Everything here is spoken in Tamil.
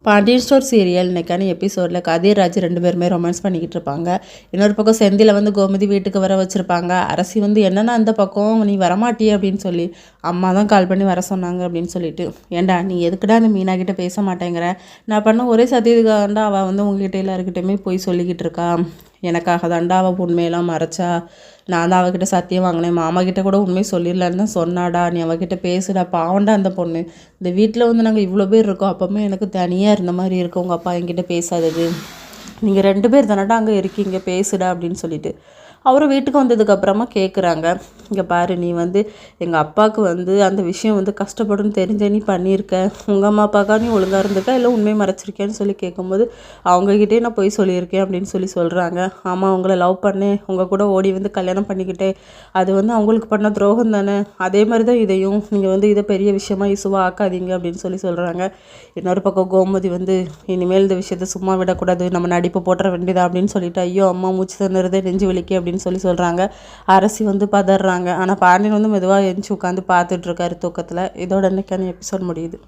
பாண்டியன் ஸ்டோர் சீரியல் இன்னைக்கான எபிசோடில் கதிர்ராஜ் 2 பேருமே ரொமான்ஸ் பண்ணிக்கிட்டு இருப்பாங்க. இன்னொரு பக்கம் செந்தில கோமதி வீட்டுக்கு வர வச்சுருப்பாங்க. அரசி என்னன்னா அந்த பக்கம் நீ வரமாட்டியே அப்படின்னு சொல்லி அம்மா தான் கால் பண்ணி வர சொன்னாங்க அப்படின்னு சொல்லிட்டு, ஏண்டா நீ எதுக்குடா அந்த மீனா கிட்ட பேச மாட்டேங்கிற, நான் பண்ண ஒரே சத்தியத்துக்காண்டா அவள் உங்ககிட்ட எல்லாருக்கிட்டையுமே போய் சொல்லிக்கிட்டு இருக்கா, எனக்காக தாண்டா அவள் உண்மையெல்லாம் மறைச்சா, நான் தான் அவகிட்ட சத்தியம் வாங்கினேன், மாமா கிட்ட கூட உண்மையை சொல்லிடலான்னு தான் சொன்னாடா, நீ அவகிட்ட பேசுடா, பாவண்டா அந்த பொண்ணு, இந்த வீட்டில் நாங்கள் இவ்வளோ பேர் இருக்கோம், அப்போவுமே எனக்கு தனியாக இருந்த மாதிரி இருக்கும் உங்கள் அப்பா என்கிட்ட பேசாதது, நீங்கள் 2 பேர் தானடா அங்கே இருக்கீங்க, பேசுடா அப்படின்னு சொல்லிட்டு அவரும் வீட்டுக்கு வந்ததுக்கப்புறமா கேட்குறாங்க, இங்கே பாரு நீ எங்கள் அப்பாவுக்கு அந்த விஷயம் கஷ்டப்படும் தெரிஞ்ச நீ பண்ணியிருக்க, உங்கள் அம்மா அப்பாக்கா நீ ஒழுங்காக இருந்திருக்கா இல்லை உண்மையை மறைச்சிருக்கேன்னு சொல்லி கேட்கும்போது அவங்கக்கிட்டே நான் போய் சொல்லியிருக்கேன் அப்படின்னு சொல்கிறாங்க. ஆமாம் அவங்கள லவ் பண்ணேன், உங்கள் கூட ஓடி கல்யாணம் பண்ணிக்கிட்டே, அது அவங்களுக்கு பண்ண துரோகம் தானே, அதே மாதிரி தான் இதையும் நீங்கள் இதை பெரிய விஷயமா இசுவாக ஆக்காதீங்க அப்படின்னு சொல்கிறாங்க. இன்னொரு பக்கம் கோமதி இனிமேல் இந்த விஷயத்த சும்மா விடக்கூடாது, நம்ம நடிப்பு போட்டுற வேண்டியதா அப்படின்னு சொல்லிட்டு, ஐயோ அம்மா மூச்சு தந்துடுறதே நெஞ்சு வலிக்கு அப்படின்னு சொல்கிறாங்க. அரசி பதறாங்க. ஆனால் பாண்டியன் மெதுவாக எழுந்துச்சி உட்காந்து பார்த்துட்ருக்காரு தூக்கத்தில். இதோட இன்னைக்கான எபிசோட் முடியுது.